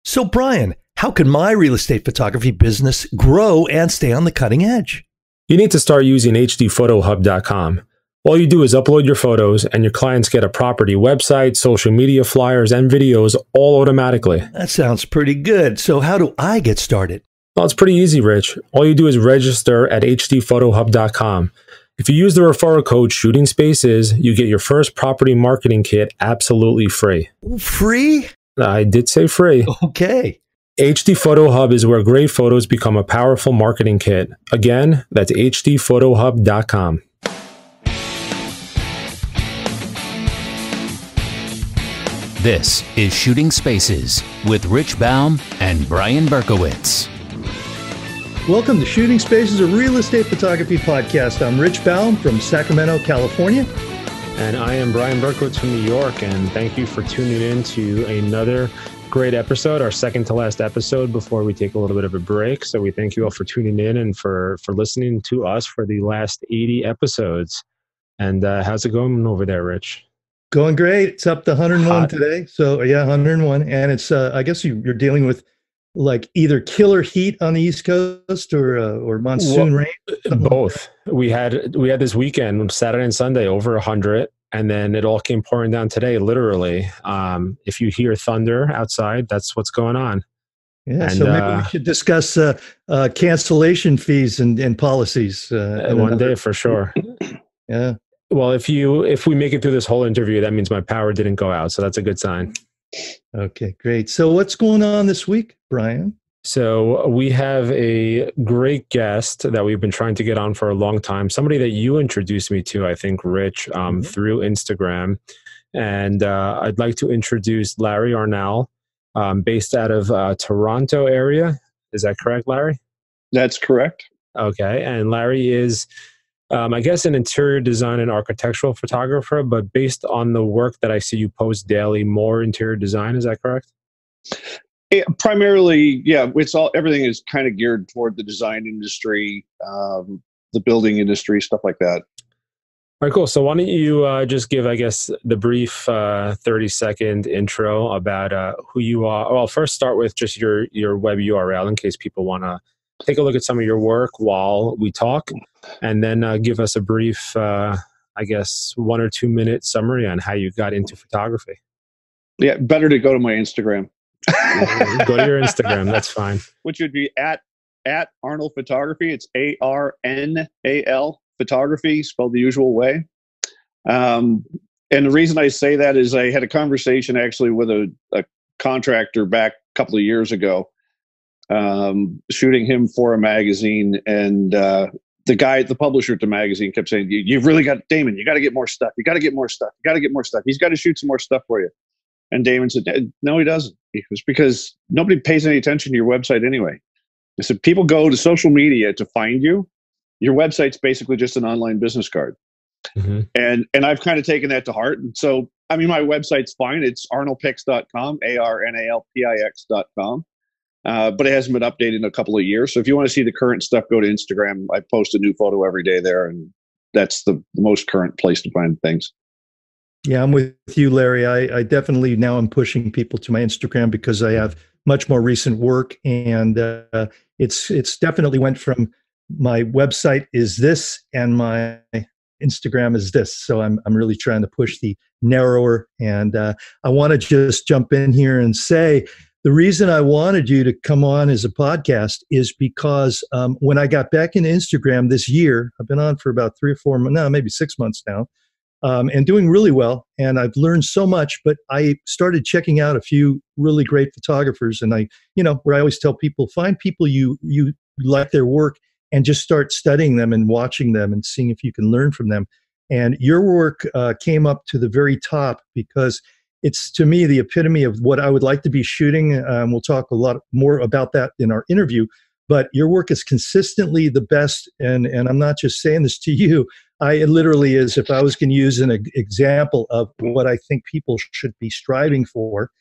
So, Brian, how can my real estate photography business grow and stay on the cutting edge? You need to start using hdphotohub.com. All you do is upload your photos and your clients get a property website, social media flyers, and videos all automatically. That sounds pretty good. So how do I get started? Well, it's pretty easy, Rich. All you do is register at hdphotohub.com. If you use the referral code Shooting Spaces, you get your first property marketing kit absolutely free. Free? I did say free. Okay. HD Photo Hub is where great photos become a powerful marketing kit. Again, that's hdphotohub.com. This is Shooting Spaces with Rich Baum and Brian Berkowitz. Welcome to Shooting Spaces, a real estate photography podcast. I'm Rich Baum from Sacramento, California. And I am Brian Berkowitz from New York, and thank you for tuning in to another great episode, our second to last episode before we take a little bit of a break. So we thank you all for tuning in and for listening to us for the last 80 episodes. And how's it going over there, Rich? Going great. It's up to 101 Hot. today. So yeah, 101. And it's, I guess you're dealing with like either killer heat on the East Coast or monsoon rain. Both. We had this weekend, Saturday and Sunday, over 100. And then it all came pouring down today, literally. If you hear thunder outside, that's what's going on. Yeah, and, so maybe we should discuss cancellation fees and policies. One day for sure. Yeah. Well, if we make it through this whole interview, that means my power didn't go out. So that's a good sign. Okay, great. So what's going on this week, Brian? So we have a great guest that we've been trying to get on for a long time. Somebody that you introduced me to, I think, Rich, through Instagram. And I'd like to introduce Larry Arnal, based out of Toronto area. Is that correct, Larry? That's correct. Okay. And Larry is, I guess, an interior design and architectural photographer, but based on the work that I see you post daily, more interior design. Is that correct? Primarily, yeah. Everything is kind of geared toward the design industry, the building industry, stuff like that. All right, cool. So why don't you just give, I guess, the brief 30-second intro about who you are. Well, first start with just your web URL in case people want to take a look at some of your work while we talk, and then give us a brief, I guess, 1 or 2 minute summary on how you got into photography. Yeah, better to go to my Instagram. Go to your Instagram. That's fine. Which would be at Arnal Photography. It's ARNAL Photography, spelled the usual way. And the reason I say that is I had a conversation actually with a contractor back a couple of years ago, shooting him for a magazine, and the publisher at the magazine kept saying, "You've really got, Damon, you got to get more stuff. You got to get more stuff. You got to get more stuff. He's got to shoot some more stuff for you." And Damon said, "No, he doesn't. It's because nobody pays any attention to your website anyway." I said, "People go to social media to find you. Your website's basically just an online business card." Mm-hmm. And I've kind of taken that to heart. And so, I mean, my website's fine. It's arnalpix.com, ARNALPIX.com. But it hasn't been updated in a couple of years. So if you want to see the current stuff, go to Instagram. I post a new photo every day there, and that's the most current place to find things. Yeah, I'm with you, Larry. I definitely now I'm pushing people to my Instagram because I have much more recent work, and it's definitely went from my website is this and my Instagram is this. So I'm really trying to push the narrower. And I want to just jump in here and say the reason I wanted you to come on as a podcast is because when I got back into Instagram this year, I've been on for about 3 or 4 months, no, maybe 6 months now. And doing really well. And I've learned so much, but I started checking out a few really great photographers. And where I always tell people, find people you like their work and just start studying them and watching them and seeing if you can learn from them. And your work came up to the very top because it's, to me, the epitome of what I would like to be shooting. We'll talk a lot more about that in our interview. But your work is consistently the best. And I'm not just saying this to you. It literally is, if I was going to use an example of what I think people should be striving for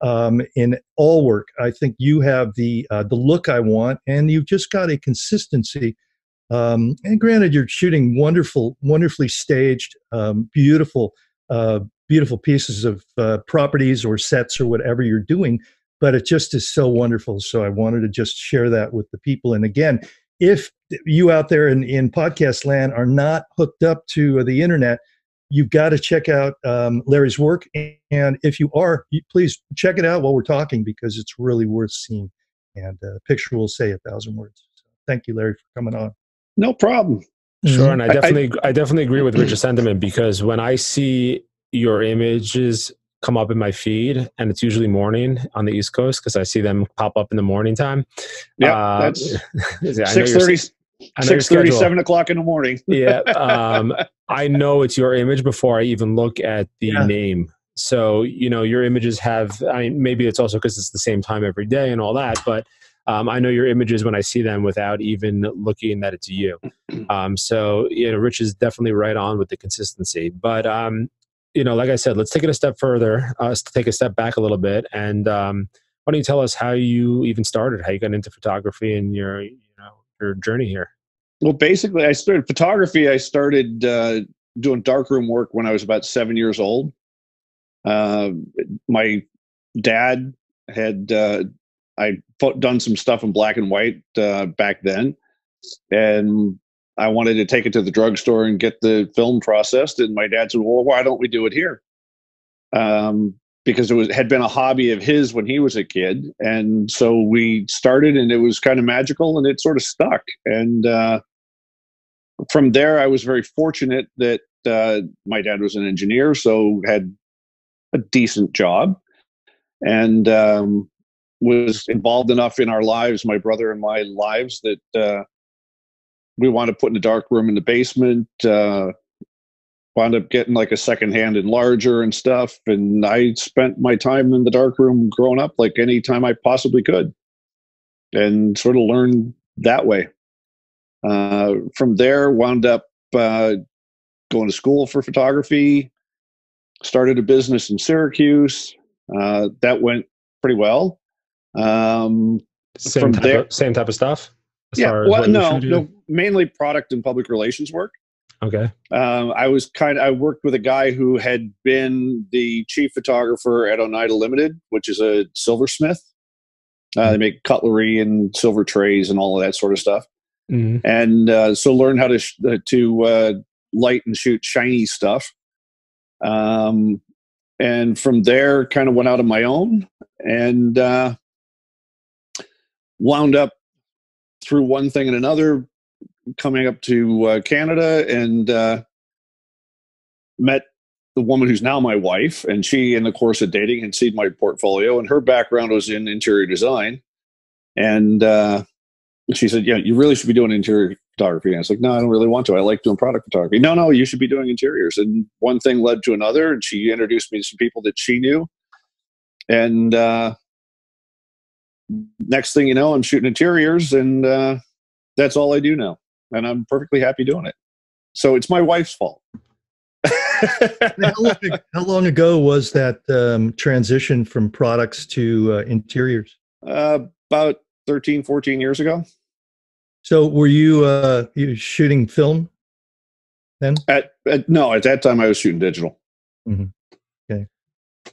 in all work, I think you have the look I want, and you've just got a consistency. And granted, you're shooting wonderfully staged, beautiful pieces of properties or sets or whatever you're doing. but it just is so wonderful. So I wanted to just share that with the people. And again, if you out there in podcast land are not hooked up to the internet, you've got to check out Larry's work. And if you are, please check it out while we're talking, because it's really worth seeing. And a picture will say 1,000 words. So thank you, Larry, for coming on. No problem. Sure. And I definitely agree with Rich's sentiment, because when I see your images come up in my feed, and it's usually morning on the East Coast, because I see them pop up in the morning time. Yeah, that's 6:30, 6:30, 7 o'clock in the morning. Yeah. I know it's your image before I even look at the name. So, your images have, maybe it's also because it's the same time every day and all that, but I know your images when I see them without even looking that it's you. So, Rich is definitely right on with the consistency. But, like I said, let's take it a step further, take a step back a little bit. And why don't you tell us how you even started, how you got into photography and your journey here? Well, basically, I started photography. I started doing darkroom work when I was about 7 years old. My dad had I'd done some stuff in black and white back then, and I wanted to take it to the drugstore and get the film processed. And my dad said, "Well, why don't we do it here?" Because it had been a hobby of his when he was a kid, and so we started, and it was kind of magical, and it sort of stuck. And from there, I was very fortunate that my dad was an engineer, so had a decent job, and was involved enough in our lives, my brother and my lives, that we wound up putting a dark room in the basement, wound up getting like a secondhand enlarger and stuff. And I spent my time in the dark room growing up like any time I possibly could, and sort of learned that way. From there, wound up going to school for photography, started a business in Syracuse. That went pretty well. Same type of stuff? Yeah, well, no, mainly product and public relations work. Okay. I worked with a guy who had been the chief photographer at Oneida Limited, which is a silversmith. They make cutlery and silver trays and all of that sort of stuff. Mm-hmm. And so learned how to light and shoot shiny stuff. And from there, kind of went out on my own, and wound up through one thing and another, coming up to Canada, and met the woman who's now my wife. And she, in the course of dating, had seen my portfolio, and her background was in interior design. And she said, "Yeah, you really should be doing interior photography." And I was like, "No, I don't really want to. I like doing product photography." "No, you should be doing interiors." And one thing led to another, and she introduced me to some people that she knew. And next thing you know, I'm shooting interiors, and that's all I do now. And I'm perfectly happy doing it. So it's my wife's fault. How long ago was that transition from products to interiors? About 13, 14 years ago. So were you shooting film then? No, at that time I was shooting digital. Mm-hmm. Okay.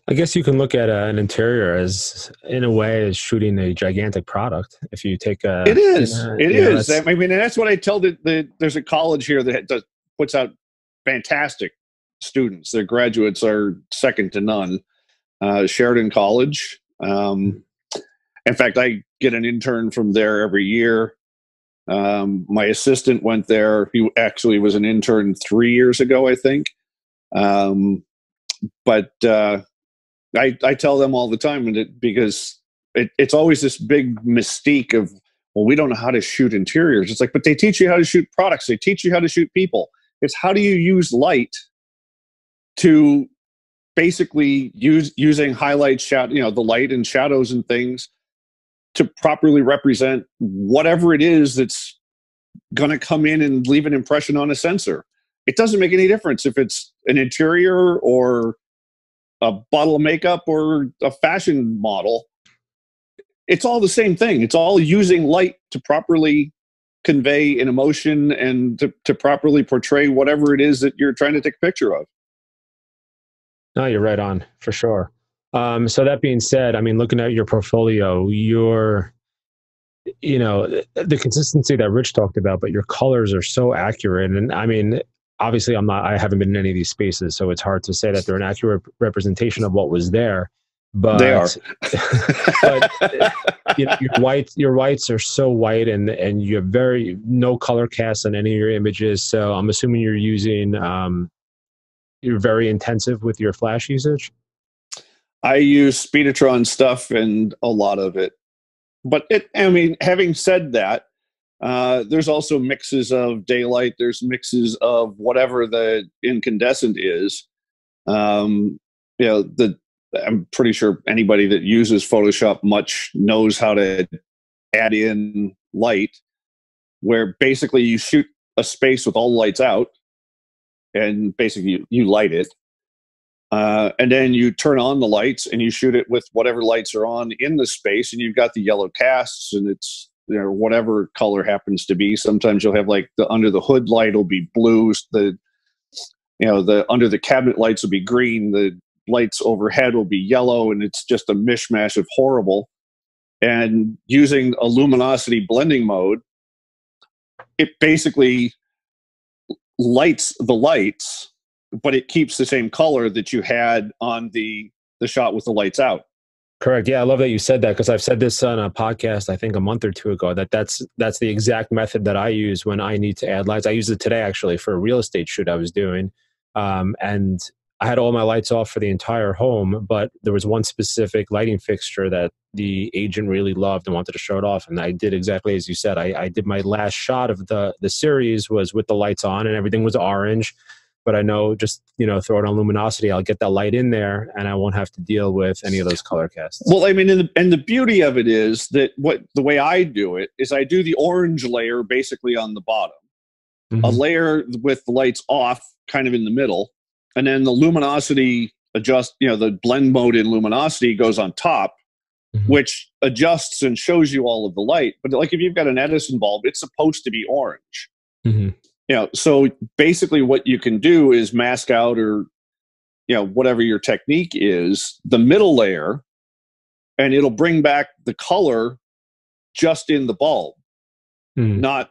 I guess you can look at an interior as, in a way, as shooting a gigantic product. If you take it is. I mean, and that's what I tell there's a college here that puts out fantastic students. Their graduates are second to none. Sheridan College. In fact, I get an intern from there every year. My assistant went there. He actually was an intern 3 years ago, I think. But I tell them all the time, because it's always this big mystique of, well, we don't know how to shoot interiors. It's like, but they teach you how to shoot products. They teach you how to shoot people. It's how do you use light to basically using highlights, shadow, the light and shadows and things to properly represent whatever it is that's going to come in and leave an impression on a sensor. It doesn't make any difference if it's an interior or a bottle of makeup or a fashion model. It's all the same thing. It's all using light to properly convey an emotion and to properly portray whatever it is that you're trying to take a picture of. No, you're right on, for sure. So that being said, I mean, looking at your portfolio, the consistency that Rich talked about, but your colors are so accurate. And I mean, obviously I haven't been in any of these spaces, so it's hard to say that they're an accurate representation of what was there. But They are. but your whites are so white, and you have no color cast on any of your images. So I'm assuming you're using, you're very intensive with your flash usage. I use Speedotron stuff and a lot of it. But having said that, there's also mixes of daylight. There's mixes of whatever the incandescent is. I'm pretty sure anybody that uses Photoshop much knows how to add in light, where basically you shoot a space with all the lights out, and basically you light it. And then you turn on the lights and you shoot it with whatever lights are on in the space, and you've got the yellow casts, and it's whatever color happens to be. Sometimes you'll have like the under the hood light will be blue, the under the cabinet lights will be green, the lights overhead will be yellow, and it's just a mishmash of horrible. And using a luminosity blending mode, it basically lights the lights, but it keeps the same color that you had on the shot with the lights out. Correct. Yeah, I love that you said that, because I've said this on a podcast, I think a month or two ago, that's the exact method that I use when I need to add lights. I used it today, actually, for a real estate shoot I was doing. And I had all my lights off for the entire home, but there was one specific lighting fixture that the agent really loved and wanted to show it off. And I did exactly as you said. I did my last shot of the series was with the lights on and everything was orange. But I know just, throw it on luminosity, I'll get that light in there and I won't have to deal with any of those color casts. Well, I mean, and the beauty of it is that the way I do it is I do the orange layer basically on the bottom, a layer with the lights off kind of in the middle, and then the luminosity the blend mode in luminosity goes on top, which adjusts and shows you all of the light. But like if you've got an Edison bulb, it's supposed to be orange. So basically what you can do is mask out, or whatever your technique is, the middle layer, and it'll bring back the color just in the bulb. Not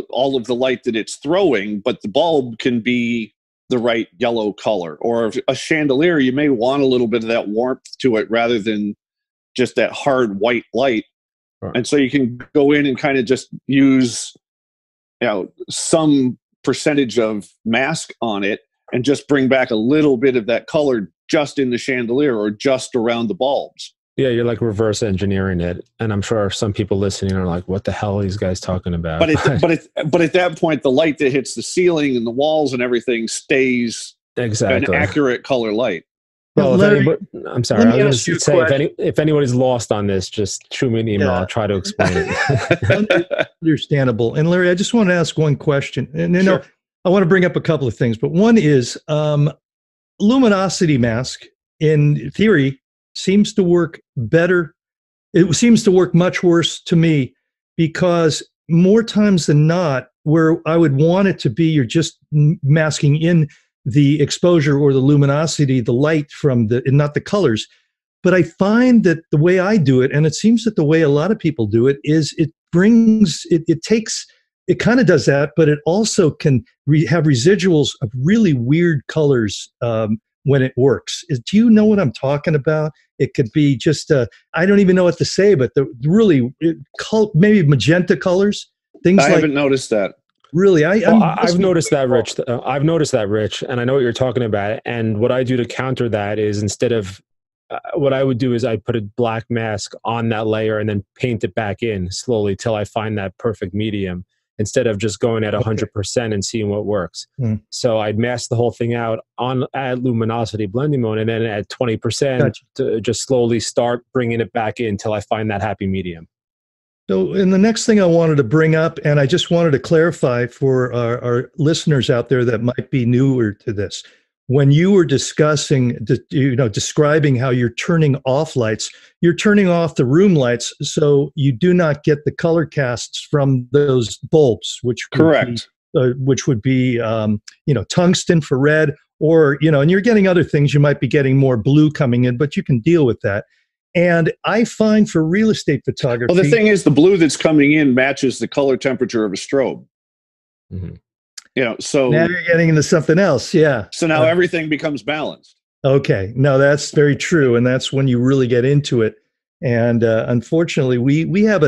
all of the light that it's throwing, but the bulb can be the right yellow color. Or a chandelier, you may want a little bit of that warmth to it rather than just that hard white light. Right. And so you can go in and kind of just use some percentage of mask on it and just bring back a little bit of that color just in the chandelier or just around the bulbs. Yeah, you're like reverse engineering it. And I'm sure some people listening are like, what the hell are these guys talking about? But at that point, the light that hits the ceiling and the walls and everything stays exactly an accurate color light. Well, Larry, I'm sorry. I was going to say, if anybody's lost on this, just shoot me an email. I'll try to explain it. Understandable. And Larry, I just want to ask one question. And Sure. I want to bring up a couple of things, but one is luminosity mask, in theory, seems to work better. It seems to work much worse to me, because more times than not, where I would want it to be, you're just masking in the exposure or the luminosity, the light from not the colors. But I find that the way I do it, and it seems that the way a lot of people do it, is it kind of does that, but it also can have residuals of really weird colors when it works. Do you know what I'm talking about? It could be just, I don't even know what to say, but maybe magenta colors, things I haven't noticed that. Really, I've noticed that, Rich. I've noticed that, Rich, and I know what you're talking about. And what I do to counter that is, instead of what I would do is I put a black mask on that layer and then paint it back in slowly till I find that perfect medium, instead of just going at 100% and seeing what works. So I'd mask the whole thing out at luminosity blending mode, and then at 20% to just slowly start bringing it back in till I find that happy medium. So, and the next thing I wanted to bring up, and I just wanted to clarify for our listeners out there that might be newer to this, when you were describing how you're turning off lights, you're turning off the room lights, so you do not get the color casts from those bulbs, which correct. which would be, tungsten for red, or, and you're getting other things. You might be getting more blue coming in, but you can deal with that. And I find for real estate photography. Well, the thing is, the blue that's coming in matches the color temperature of a strobe. Mm-hmm. So now you're getting into something else. Yeah. So now everything becomes balanced. Okay. No, that's very true. And that's when you really get into it. And unfortunately, we have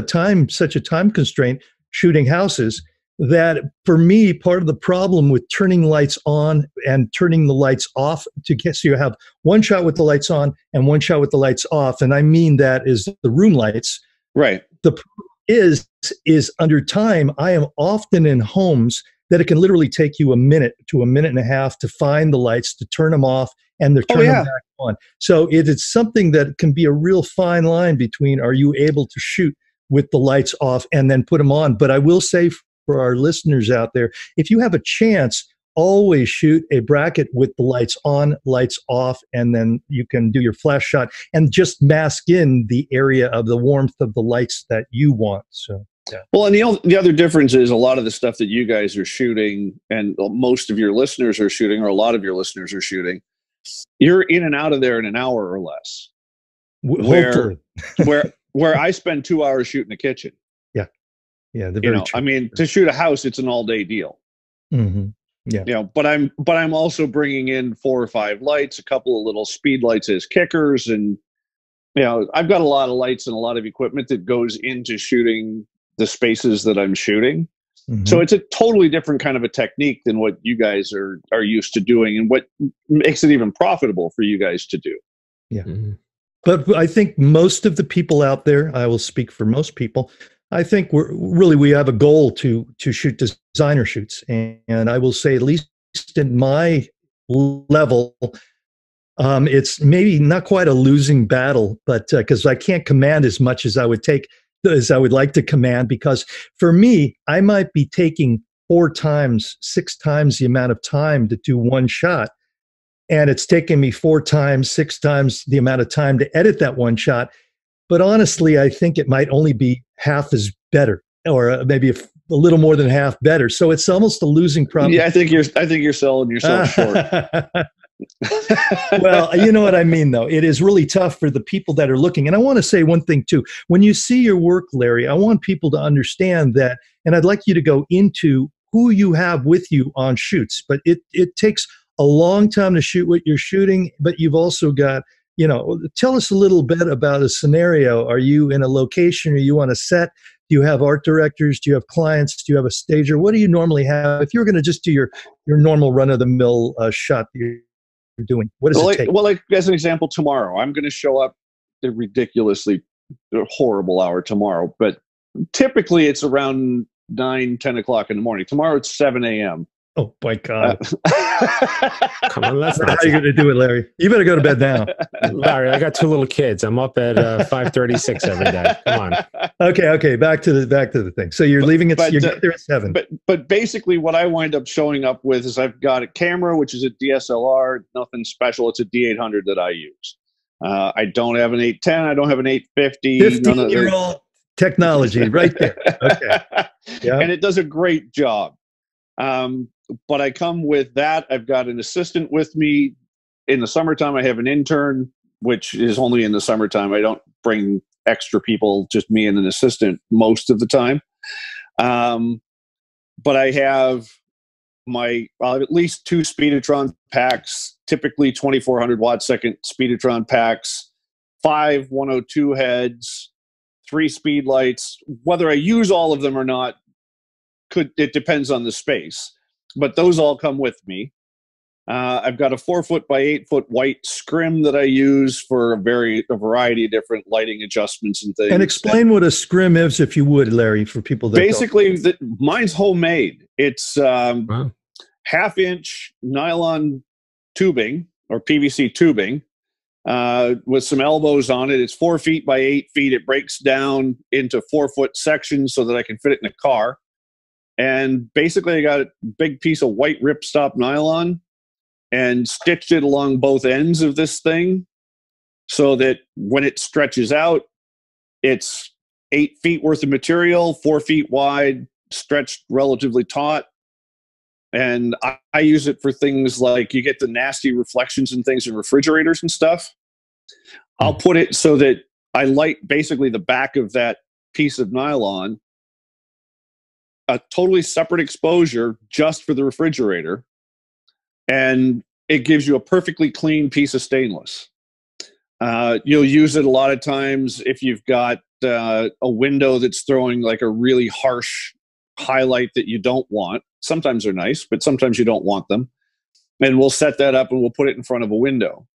such a time constraint shooting houses that, for me, part of the problem with turning lights on and turning the lights off so you have one shot with the lights on and one shot with the lights off. And I mean that is the room lights. Right. The problem is under time, I am often in homes that it can literally take you a minute to a minute and a half to find the lights, to turn them off, and to turn them back on. So it's something that can be a real fine line between, are you able to shoot with the lights off and then put them on? But I will say, for our listeners out there, if you have a chance, always shoot a bracket with the lights on, lights off, and then you can do your flash shot and just mask in the area of the warmth of the lights that you want. So, yeah. Well, and the other difference is, a lot of the stuff that you guys are shooting, and most of your listeners are shooting, or a lot of your listeners are shooting, you're in and out of there in an hour or less. Hopefully. where I spend 2 hours shooting the kitchen. Yeah, they're very true. I mean, to shoot a house, it's an all-day deal. Mm-hmm. Yeah. But I'm also bringing in 4 or 5 lights, a couple of little speed lights as kickers, and I've got a lot of lights and a lot of equipment that goes into shooting the spaces that I'm shooting. Mm-hmm. So it's a totally different kind of a technique than what you guys are used to doing, and what makes it even profitable for you guys to do. Yeah. Mm-hmm. But I think most of the people out there, I will speak for most people, I think we have a goal to shoot designer shoots. And I will say, at least in my level, it's maybe not quite a losing battle, but because I can't command as much as I would like to command, because for me, I might be taking 4 times, 6 times the amount of time to do one shot. And it's taken me 4 times, 6 times the amount of time to edit that one shot. But honestly, I think it might only be half as better, or maybe a little more than half better. So it's almost a losing problem. Yeah, I think you're selling yourself short. Well, you know what I mean, though. It is really tough for the people that are looking. And I want to say one thing, too. When you see your work, Larry, I want people to understand that, and I'd like you to go into who you have with you on shoots. But it takes a long time to shoot what you're shooting, but you've also got, tell us a little bit about a scenario. Are you in a location? Are you on a set? Do you have art directors? Do you have clients? Do you have a stager? What do you normally have? If you're going to just do your normal run-of-the-mill shot that you're doing, what does it take? Well, like as an example, tomorrow, I'm going to show up at a ridiculously horrible hour tomorrow, but typically it's around 9, 10 o'clock in the morning. Tomorrow it's 7 a.m. Oh, my God. Come on, let's not. How are you going to do it, Larry? You better go to bed now. Larry, I got 2 little kids. I'm up at 5:36 every day. Come on. Okay. Back to the thing. So you're leaving at you're there at 7. But basically, what I wind up showing up with is, I've got a camera, which is a DSLR, nothing special. It's a D800 that I use. I don't have an 810. I don't have an 850. 15-year-old technology right there. Okay. Yeah. And it does a great job. But I come with that. I've got an assistant with me. In the summertime, I have an intern, which is only in the summertime. I don't bring extra people, just me and an assistant most of the time. But I have at least 2 Speedotron packs, typically 2400 watt second Speedotron packs, 5 102 heads, 3 speed lights. Whether I use all of them or not, it depends on the space, but those all come with me. I've got a 4-foot by 8-foot white scrim that I use for a variety of different lighting adjustments and things. And explain what a scrim is, if you would, Larry, for people that basically mine's homemade. It's half-inch nylon tubing, or PVC tubing, with some elbows on it. It's 4 feet by 8 feet. It breaks down into 4-foot sections so that I can fit it in a car. And basically, I got a big piece of white ripstop nylon and stitched it along both ends of this thing, so that when it stretches out, it's 8 feet worth of material, 4 feet wide, stretched relatively taut. And I use it for things like you get the nasty reflections and things in refrigerators and stuff. I'll put it so that I light basically the back of that piece of nylon, a totally separate exposure just for the refrigerator. And it gives you a perfectly clean piece of stainless. You'll use it a lot of times if you've got a window that's throwing like a really harsh highlight that you don't want. Sometimes they're nice, but sometimes you don't want them. And we'll set that up and we'll put it in front of a window.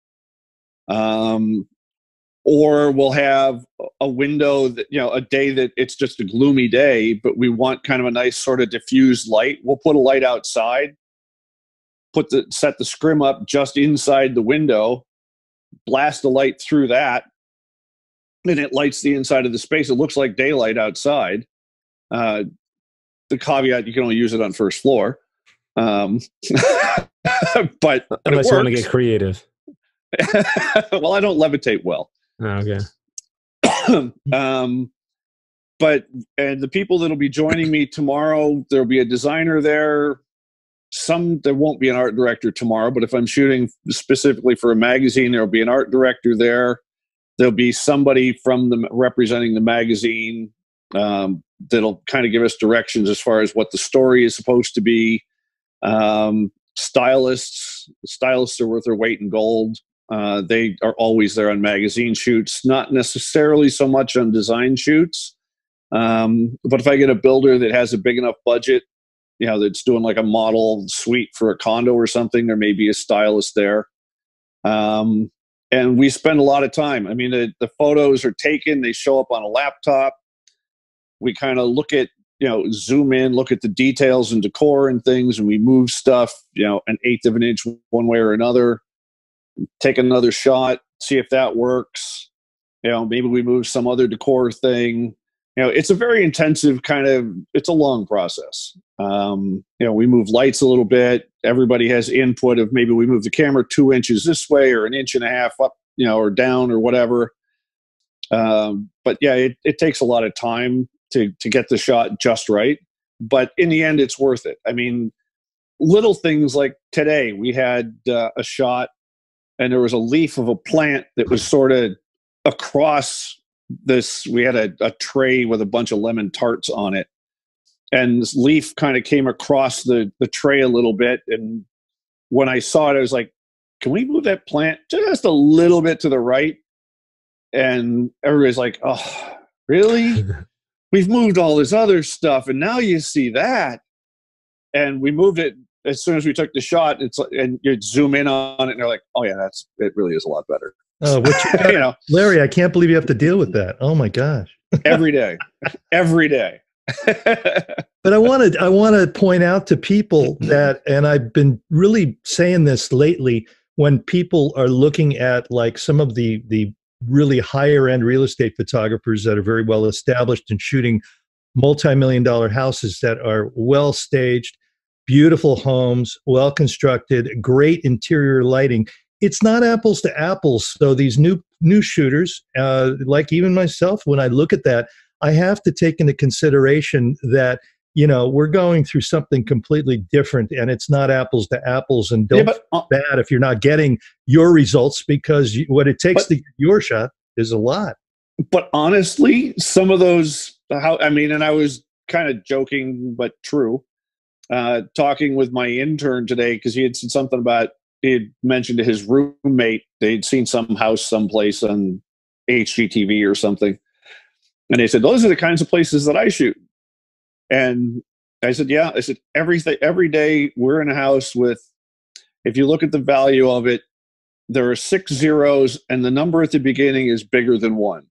Or we'll have a window that, a day that it's just a gloomy day, but we want kind of a nice sort of diffused light. We'll put a light outside, set the scrim up just inside the window, blast the light through that, and it lights the inside of the space. It looks like daylight outside. The caveat, you can only use it on first floor. But unless you want to get creative. Well, I don't levitate well. Oh, okay. But the people that'll be joining me tomorrow, there'll be a designer there. There won't be an art director tomorrow, but if I'm shooting specifically for a magazine, there'll be an art director there. There'll be somebody representing the magazine that'll kind of give us directions as far as what the story is supposed to be. Stylists are worth their weight in gold. They are always there on magazine shoots, not necessarily so much on design shoots. But if I get a builder that has a big enough budget, that's doing like a model suite for a condo or something, there may be a stylist there. And we spend a lot of time. I mean, the photos are taken, they show up on a laptop. We kind of look at, zoom in, look at the details and decor and things, and we move stuff, an eighth of an inch one way or another. Take another shot, see if that works. Maybe we move some other decor thing. It's a very intensive it's a long process. We move lights a little bit. Everybody has input of maybe we move the camera 2 inches this way or 1.5 inches up, or down or whatever. But yeah, it takes a lot of time to get the shot just right. But in the end, it's worth it. I mean, little things like today, we had a shot and there was a leaf of a plant that was sort of across this. We had a tray with a bunch of lemon tarts on it. And this leaf kind of came across the tray a little bit. And when I saw it, I was like, can we move that plant just a little bit to the right? And everybody's like, oh, really? We've moved all this other stuff, and now you see that. And we moved it as soon as we took the shot. And you zoom in on it, and they're like, "Oh yeah, it really is a lot better." Oh, Larry, I can't believe you have to deal with that. Oh my gosh, every day. But I want to point out to people that, and I've been really saying this lately, when people are looking at like some of the really higher end real estate photographers that are very well established and shooting multi-million-dollar houses that are well staged, beautiful homes, well constructed, great interior lighting. It's not apples to apples. So these new shooters, like even myself, when I look at that, I have to take into consideration that, we're going through something completely different, and it's not apples to apples. And don't feel bad if you're not getting your results, because what it takes to get your shot is a lot. But honestly, some of those, and I was kind of joking, but true, talking with my intern today, because he had said something about, he had mentioned to his roommate, they'd seen some house someplace on HGTV or something. And they said, those are the kinds of places that I shoot. And I said, yeah. I said, every day we're in a house with, if you look at the value of it, there are 6 zeros, and the number at the beginning is bigger than 1.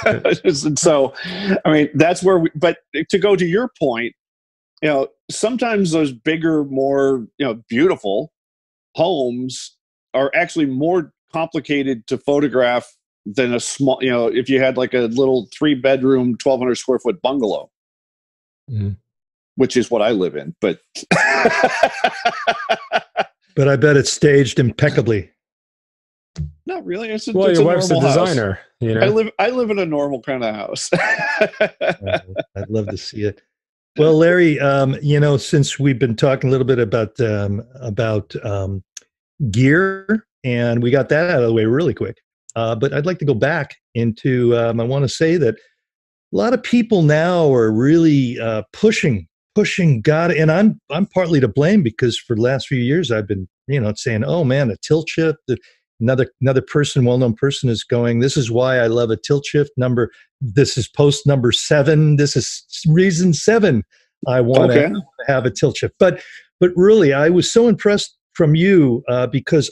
And so, that's where but to go to your point, sometimes those bigger, more, beautiful homes are actually more complicated to photograph than a small, if you had like a little 3-bedroom, 1,200 square foot bungalow, which is what I live in. But but I bet it's staged impeccably. Not really. Your wife's a designer. I live in a normal kind of house. I'd love to see it. Well, Larry, since we've been talking a little bit about gear, and we got that out of the way really quick, but I'd like to go back into. I want to say that a lot of people now are really pushing God, and I'm partly to blame because for the last few years I've been saying, oh man, a tilt shift. Another person, well-known person, is going, this is why I love a tilt shift number. This is post number 7. This is reason 7. I want to have a tilt shift. But really, I was so impressed from you because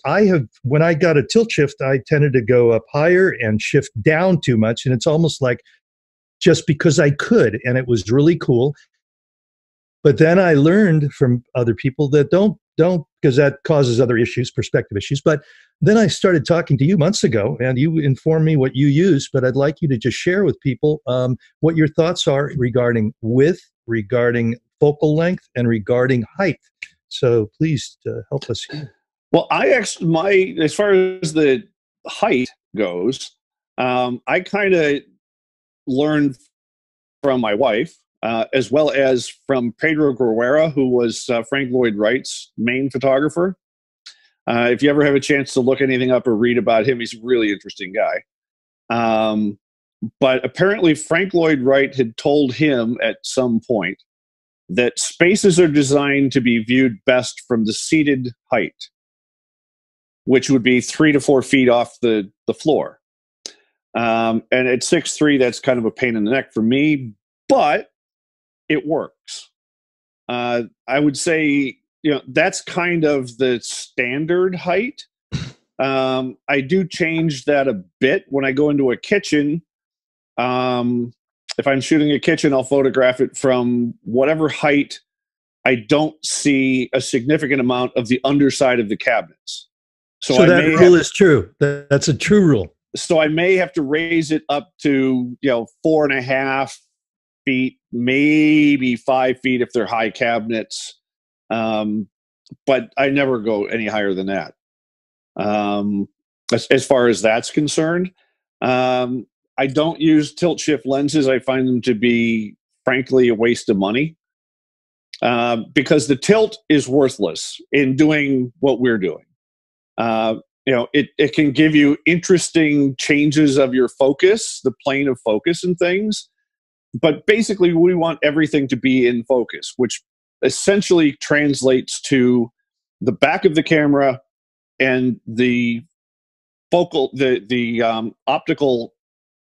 when I got a tilt shift, I tended to go up higher and shift down too much, and it's almost like just because I could, and it was really cool. But then I learned from other people that don't because that causes other issues, perspective issues. But then I started talking to you months ago, and you informed me what you use. But I'd like you to just share with people what your thoughts are regarding width, regarding focal length, and regarding height. So please help us here. Well, as far as the height goes, I kind of learned from my wife, as well as from Pedro Guerrera, who was Frank Lloyd Wright's main photographer. If you ever have a chance to look anything up or read about him, he's a really interesting guy. But apparently Frank Lloyd Wright had told him at some point that spaces are designed to be viewed best from the seated height, which would be 3 to 4 feet off the floor. And at 6'3", that's kind of a pain in the neck for me, but it works. I would say, that's kind of the standard height. I do change that a bit when I go into a kitchen. If I'm shooting a kitchen, I'll photograph it from whatever height I don't see a significant amount of the underside of the cabinets. So that rule is true. That's a true rule. So I may have to raise it up to 4.5 feet, maybe 5 feet if they're high cabinets, but I never go any higher than that. As far as that's concerned, I don't use tilt shift lenses. I find them to be, frankly, a waste of money because the tilt is worthless in doing what we're doing. It can give you interesting changes of your focus, the plane of focus and things. But basically, we want everything to be in focus, which essentially translates to the back of the camera and the focal, the optical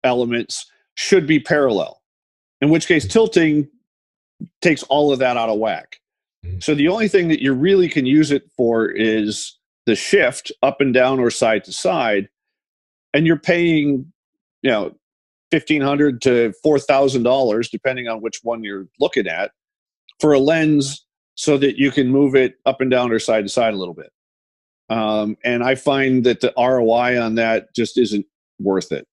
elements should be parallel, in which case tilting takes all of that out of whack. So the only thing that you really can use it for is the shift up and down or side to side, and you're paying, $1,500 to $4,000, depending on which one you're looking at, for a lens so that you can move it up and down or side to side a little bit. And I find that the ROI on that just isn't worth it.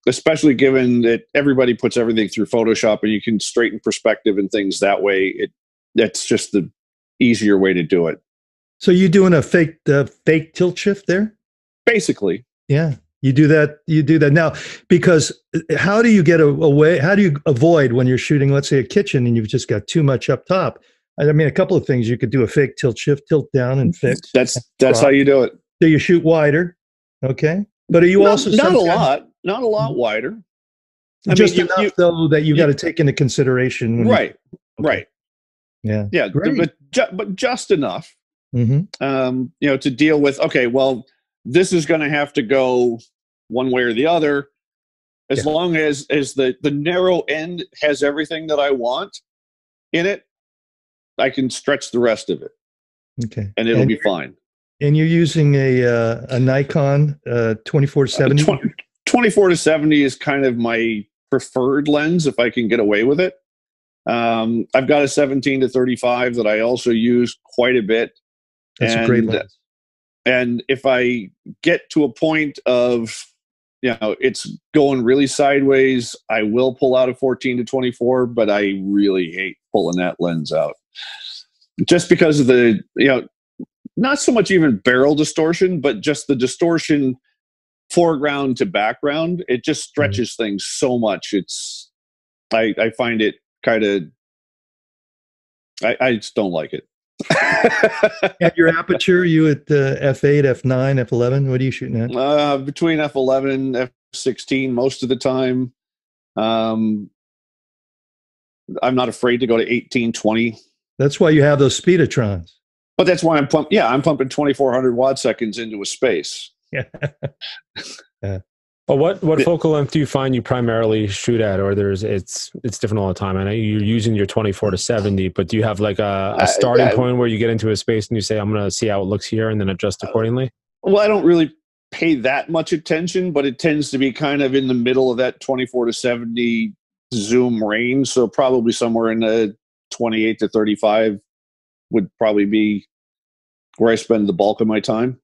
Especially given that everybody puts everything through Photoshop and you can straighten perspective and things that way. That's just the easier way to do it. So you doing a fake tilt shift there? Basically. Yeah. You do that now, because how do you get away? How do you avoid when you're shooting, let's say, a kitchen and you've just got too much up top? I mean, a couple of things. You could do a fake tilt shift, tilt down and fix. That's how you do it. So you shoot wider. Okay. But are you also not a lot wider. Just enough though that you've got to take into consideration. Right. Yeah. Great. But just enough. Mm-hmm. To deal with, okay, well, this is going to have to go one way or the other, as long as the narrow end has everything that I want in it, I can stretch the rest of it. Okay. And it'll be fine. And you're using a Nikon 24-70? 24-70 is kind of my preferred lens if I can get away with it. I've got a 17-35 that I also use quite a bit. That's a great lens. And if I get to a point of, it's going really sideways, I will pull out a 14-24, but I really hate pulling that lens out. Just because of the, not so much even barrel distortion, but just the distortion foreground to background. It just stretches things so much. I find it kind of, I just don't like it. And your aperture, you at f8, f9, f11? What are you shooting at? Between f11 and f16 most of the time. I'm not afraid to go to 18, 20. That's why you have those speedotrons. But that's why I'm pumping 2,400 watt seconds into a space. Yeah. Yeah. Well, what focal length do you find you primarily shoot at, or it's different all the time? I know you're using your 24 to 70, but do you have like a starting point where you get into a space and you say, I'm going to see how it looks here and then adjust accordingly? Well, I don't really pay that much attention, but it tends to be kind of in the middle of that 24 to 70 zoom range. So probably somewhere in the 28 to 35 would probably be where I spend the bulk of my time.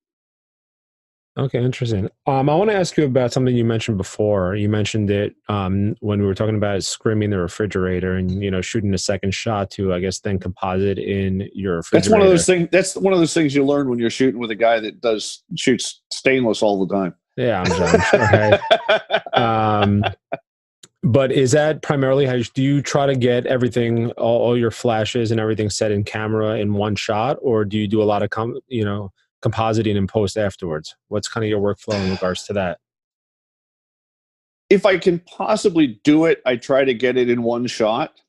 Okay, interesting. I want to ask you about something you mentioned before. You mentioned it when we were talking about scrimming the refrigerator and shooting a second shot to, I guess, then composite in your refrigerator. That's one of those things. That's one of those things you learn when you're shooting with a guy that shoots stainless all the time. Yeah, I'm sure. But is that primarily how do you try to get everything, all your flashes and everything set in camera in one shot, or do you do a lot of compositing and post afterwards? What's kind of your workflow in regards to that? If I can possibly do it, I try to get it in one shot.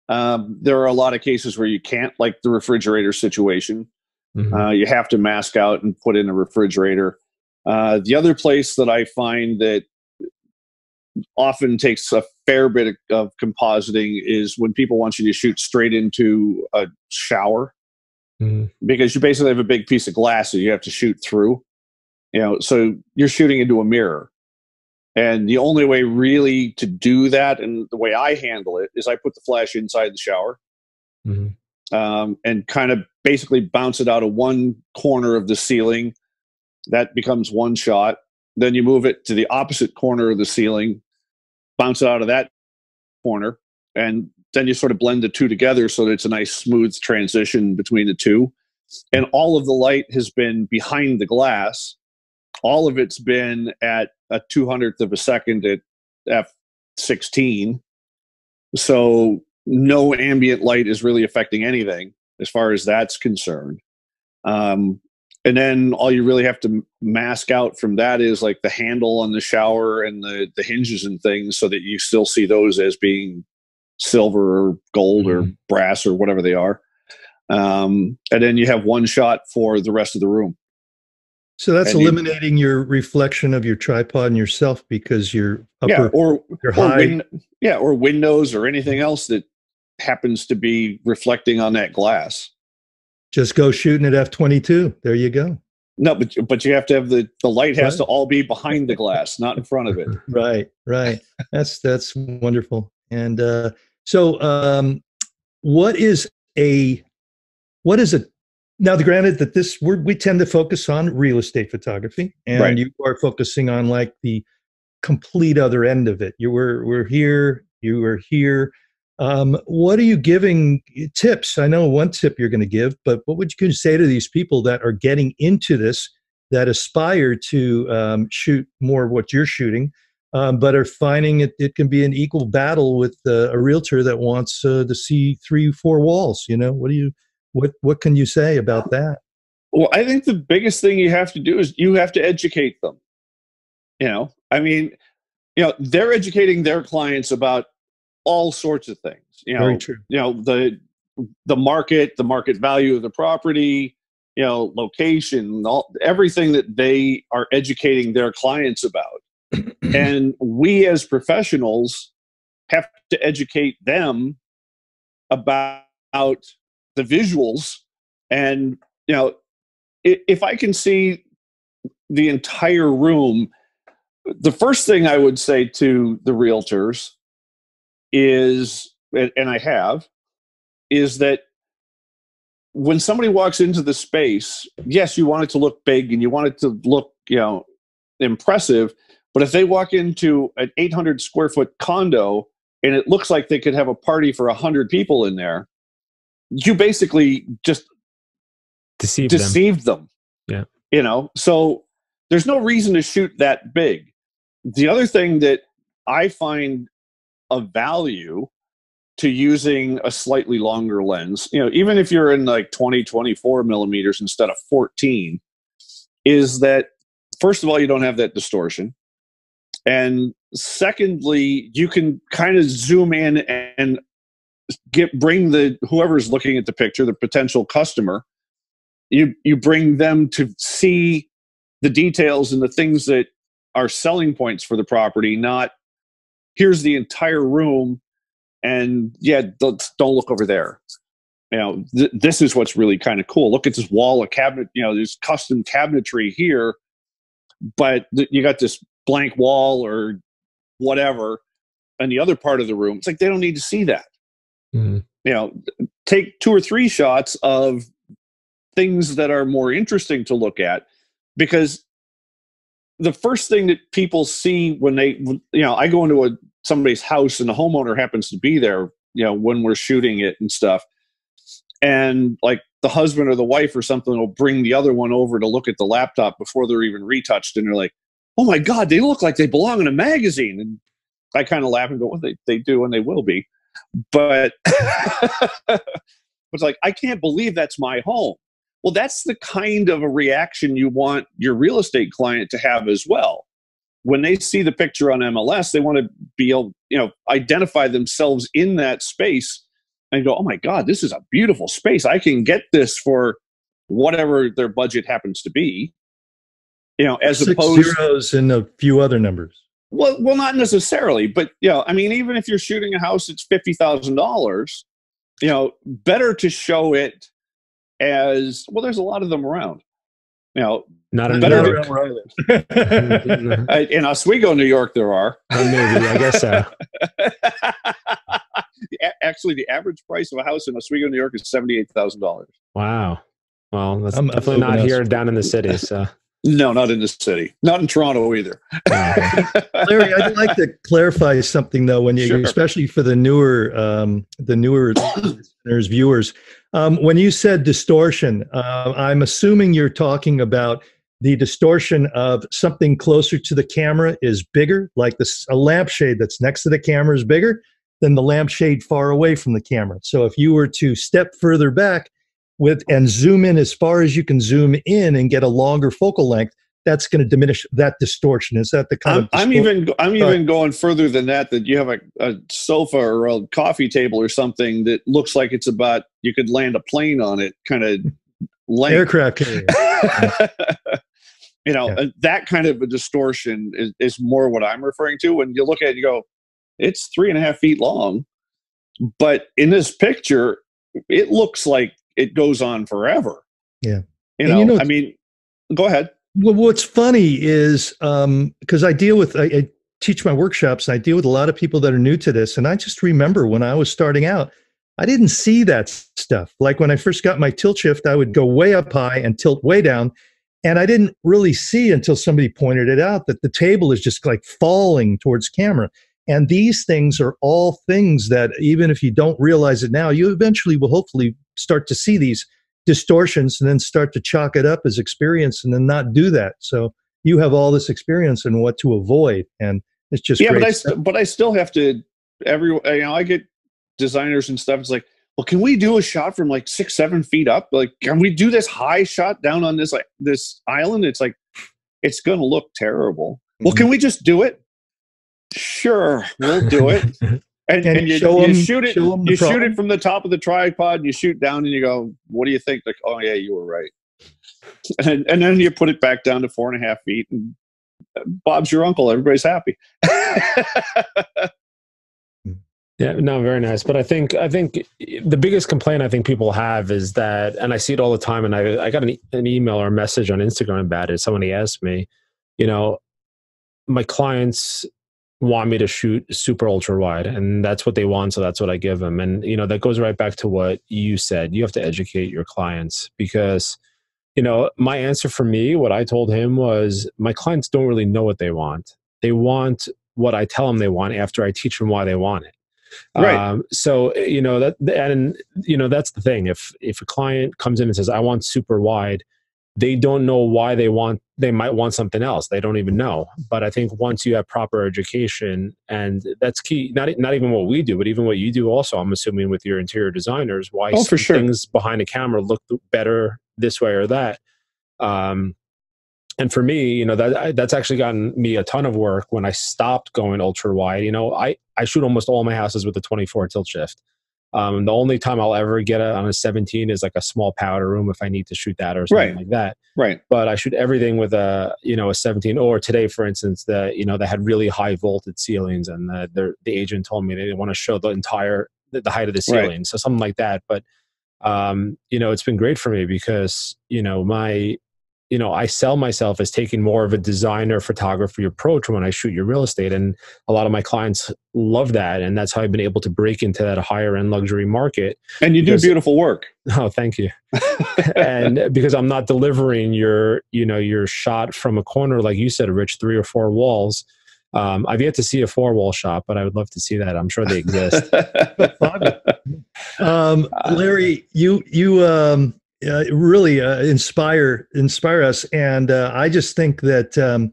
There are a lot of cases where you can't, like the refrigerator situation. Mm-hmm. You have to mask out and put in a refrigerator. The other place that I find that often takes a fair bit of compositing is when people want you to shoot straight into a shower. Mm-hmm. Because you basically have a big piece of glass that you have to shoot through, so you're shooting into a mirror. And the only way really to do that, and the way I handle it, is I put the flash inside the shower, mm-hmm. And kind of basically bounce it out of one corner of the ceiling. That becomes one shot. Then you move it to the opposite corner of the ceiling, bounce it out of that corner, and then you sort of blend the two together so that it's a nice smooth transition between the two. And all of the light has been behind the glass. All of it's been at a 200th of a second at f16. So no ambient light is really affecting anything as far as that's concerned. And then all you really have to mask out from that is like the handle on the shower and the hinges and things, so that you still see those as being silver or gold or brass or whatever they are. And then you have one shot for the rest of the room. So that's eliminating your reflection of your tripod and yourself, because you're upper, you're high. Or windows or anything else that happens to be reflecting on that glass. Just go shooting at f22. There you go. No, but you have to have the light has to all be behind the glass, not in front of it. Right. That's wonderful. And so what is a now, granted that we tend to focus on real estate photography, and right. You are focusing on like the complete other end of it. We're here, you are here. What are you giving tips? I know one tip you're going to give, but what would you say to these people that are getting into this, that aspire to shoot more of what you're shooting, but are finding it can be an equal battle with a realtor that wants to see 3-4 walls? What can you say about that? Well, I think the biggest thing you have to do is you have to educate them. They're educating their clients about all sorts of things. Very true. The market value of the property, location, everything that they are educating their clients about. And we as professionals have to educate them about the visuals. And if I can see the entire room, the first thing I would say to the realtors is that when somebody walks into the space, yes, you want it to look big and you want it to look impressive, but if they walk into an 800 square foot condo and it looks like they could have a party for 100 people in there, you basically just deceived them. Yeah. So there's no reason to shoot that big. The other thing that I find of value to using a slightly longer lens, even if you're in like 20, 24 millimeters instead of 14, is that, first of all, you don't have that distortion. And secondly, you can kind of zoom in and bring whoever's looking at the picture, the potential customer, you bring them to see the details and the things that are selling points for the property, not here's the entire room and don't look over there. This is what's really kind of cool. Look at this wall of cabinet, there's custom cabinetry here, but you got this blank wall or whatever in the other part of the room. It's like they don't need to see that. Take 2 or 3 shots of things that are more interesting to look at, because the first thing that people see when I go into somebody's house and the homeowner happens to be there, when we're shooting it and stuff, and like the husband or the wife or something will bring the other one over to look at the laptop before they're even retouched, and they're like, oh my God, they look like they belong in a magazine. And I kind of laugh and go, well, they do and they will be. But it's like, I can't believe that's my home. Well, that's the kind of a reaction you want your real estate client to have as well. When they see the picture on MLS, they want to be able, identify themselves in that space and go, oh my God, this is a beautiful space. I can get this for whatever their budget happens to be. As 6 opposed zeros and a few other numbers. Well, not necessarily, but even if you're shooting a house that's $50,000, better to show it as well. There's a lot of them around. Not in better New York. In Oswego, New York, there are. Maybe, I guess so. Actually, the average price of a house in Oswego, New York, is $78,000. Wow. Well, that's definitely not here down in the city. So. No, not in the city. Not in Toronto either. Larry, I'd like to clarify something though, when you, especially for the newer listeners, viewers, when you said distortion, I'm assuming you're talking about the distortion of something closer to the camera is bigger, like a lampshade that's next to the camera is bigger than the lampshade far away from the camera. So if you were to step further back and zoom in as far as you can zoom in and get a longer focal length, that's going to diminish that distortion. Is that the kind of? I'm even going further than that. That you have a sofa or a coffee table or something that looks like it's about, you could land a plane on it, kind of length. Aircraft carrier. That kind of a distortion is more what I'm referring to. When you look at it, you go, it's 3.5 feet long, but in this picture, it looks like it goes on forever. Yeah. Go ahead. Well, what's funny is because I teach my workshops and I deal with a lot of people that are new to this. And I just remember when I was starting out, I didn't see that stuff. Like when I first got my tilt shift, I would go way up high and tilt way down. And I didn't really see until somebody pointed it out that the table is just like falling towards camera. And these things are all things that even if you don't realize it now, you eventually will hopefully start to see these distortions and then start to chalk it up as experience and then not do that. So you have all this experience in what to avoid. And it's just great. But I still have to, I get designers and stuff. It's like, well, can we do a shot from like 6-7 feet up? Like, can we do this high shot down on this island? It's like, it's going to look terrible. Mm-hmm. Well, can we just do it? Sure, we'll do it. And you shoot it from the top of the tripod and you shoot down and you go, what do you think? Like, oh yeah, you were right. And then you put it back down to 4.5 feet and Bob's your uncle. Everybody's happy. Yeah, no, very nice. But I think the biggest complaint I think people have is that, and I see it all the time, and I got an email or a message on Instagram about it. Somebody asked me, my clients want me to shoot super ultra wide, and that's what they want, so that's what I give them. And that goes right back to what you said. You have to educate your clients, because my answer for me, what I told him was, my clients don't really know what they want. They want what I tell them they want after I teach them why they want it. Right. So that's the thing. If a client comes in and says, I want super wide, they don't know why they want they might want something else. They don't even know. But I think once you have proper education, and that's key, not even what we do, but even what you do also, I'm assuming with your interior designers, why Oh, some for sure. things behind a camera look better this way or that. And for me, you know, that's actually gotten me a ton of work when I stopped going ultra wide. You know, I shoot almost all my houses with a 24 tilt shift. The only time I'll ever get it on a 17 is like a small powder room if I need to shoot that or something like that. Right. But I shoot everything with a 17. Or today, for instance, they had really high voltage ceilings, and the agent told me they didn't want to show the height of the ceiling. Right. So something like that. But it's been great for me because I sell myself as taking more of a designer photography approach when I shoot your real estate. And a lot of my clients love that. And that's how I've been able to break into that higher end luxury market. And you do beautiful work. Oh, thank you. And because I'm not delivering your shot from a corner, like you said, Rich, 3 or 4 walls. I've yet to see a 4-wall shot, but I would love to see that. I'm sure they exist. Larry, you really inspire us, and I just think that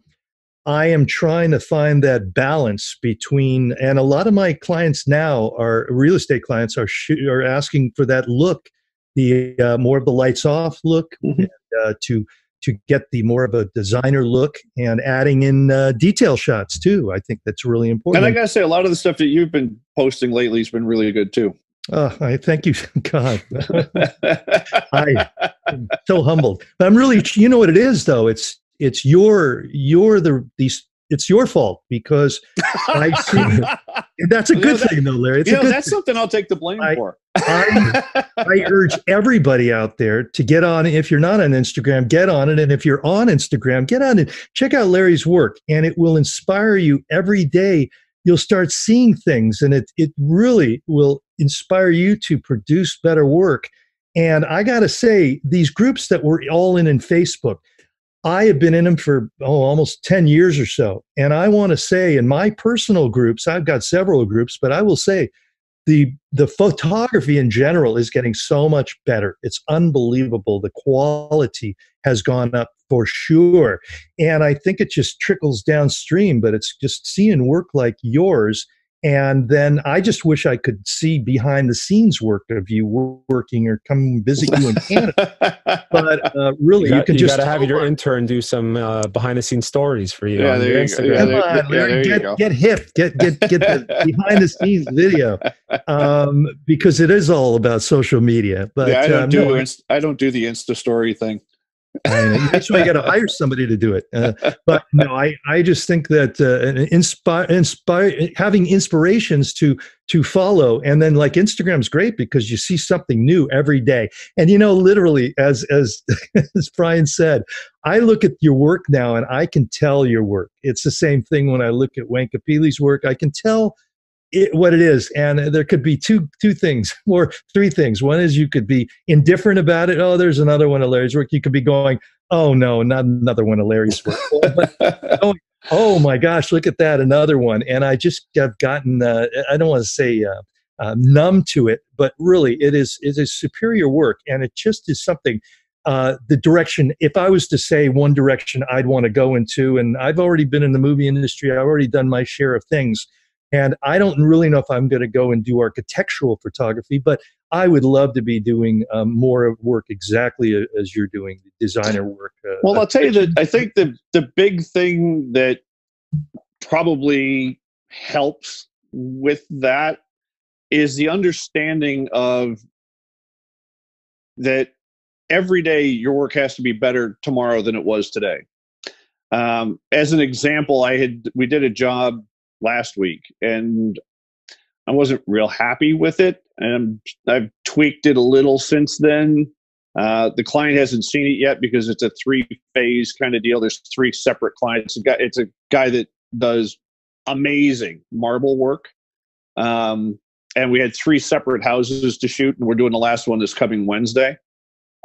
I am trying to find that balance between, and a lot of my clients now are real estate clients are asking for that look, the more of the lights off look, mm-hmm. to get the more of a designer look, and adding in detail shots too. I think that's really important. And I gotta say, a lot of the stuff that you've been posting lately has been really good too. I thank you, God. I'm so humbled. But I'm really, you know what it is though? It's your fault, because I see that's a good thing though, Larry. That's something I'll take the blame for. I urge everybody out there to get on. If you're not on Instagram, get on it. And if you're on Instagram, get on it. Check out Larry's work, and it will inspire you every day. You'll start seeing things, and it really will inspire you to produce better work. And I got to say, these groups that we're all in Facebook, I have been in them for almost 10 years or so. And I want to say, in my personal groups, I've got several groups, but I will say the photography in general is getting so much better. It's unbelievable. The quality has gone up for sure. And I think it just trickles downstream, but it's just seeing work like yours. And then I just wish I could see behind the scenes work of you working, or come visit you in Canada. But really, you got to have your intern do some behind the scenes stories for you. Yeah, on your Instagram. Get hip, get the behind the scenes video, because it is all about social media. But I don't do the Insta story thing. That's why you got to hire somebody to do it. But no, I just think that having inspirations to follow, and then like Instagram is great because you see something new every day. And literally, as as Brian said, I look at your work now and I can tell your work. It's the same thing when I look at Wayne Kapili's work. I can tell what it is, and there could be two things or 3 things. One is you could be indifferent about it. Oh, there's another one of Larry's work. You could be going, oh no, not another one of Larry's work. But oh my gosh, look at that, another one. And I just have gotten, I don't want to say numb to it, but really it is superior work, and it just is something. The direction, if I was to say one direction I'd want to go into, and I've already been in the movie industry, I've already done my share of things. And I don't really know if I'm going to go and do architectural photography, but I would love to be doing more of work exactly as you're doing, designer work. Well, I'll tell you that I think the big thing that probably helps with that is the understanding of that every day your work has to be better tomorrow than it was today. As an example, we did a job last week, and I wasn't real happy with it, and I've tweaked it a little since then. The client hasn't seen it yet because it's a 3-phase kind of deal. There's 3 separate clients. It's a guy that does amazing marble work, and we had 3 separate houses to shoot, and we're doing the last one this coming Wednesday.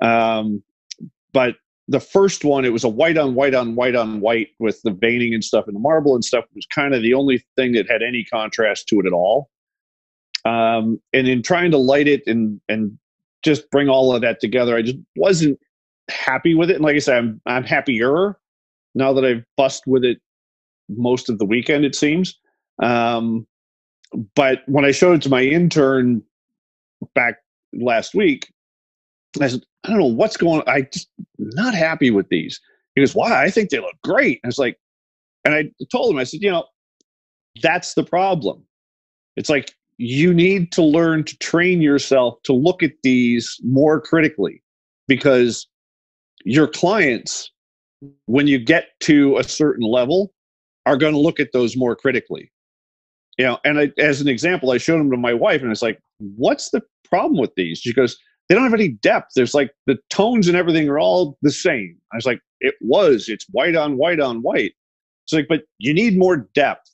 But the first one, it was a white on white on white on white with the veining and stuff, and the marble and stuff was kind of the only thing that had any contrast to it at all. And in trying to light it and just bring all of that together, I just wasn't happy with it. And like I said, I'm happier, now that I've fussed with it most of the weekend, it seems. But when I showed it to my intern back last week, I said, I don't know what's going on. I just not happy with these. He goes, why? I think they look great. I was like, and I told him, I said, that's the problem. It's like, you need to learn to train yourself to look at these more critically, because your clients, when you get to a certain level, are going to look at those more critically. And as an example, I showed them to my wife, and it's like, what's the problem with these? She goes, they don't have any depth. There's like the tones and everything are all the same. I was like, it's white on white on white. It's like, but you need more depth.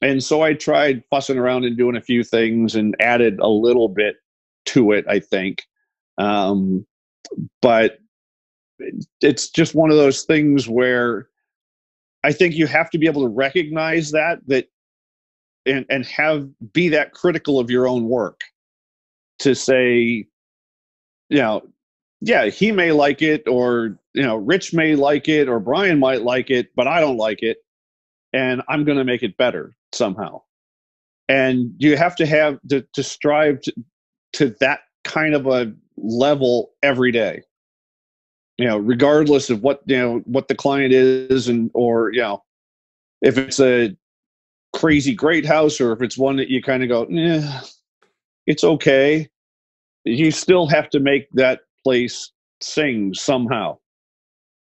And so I tried fussing around and doing a few things and added a little bit to it, I think. But it's just one of those things where I think you have to be able to recognize that and be that critical of your own work to say, yeah, he may like it, or, Rich may like it, or Brian might like it, but I don't like it. And I'm going to make it better somehow. And you have to have to strive to that kind of a level every day, regardless of what the client is, or if it's a crazy great house, or if it's one that you kind of go, it's okay. You still have to make that place sing somehow.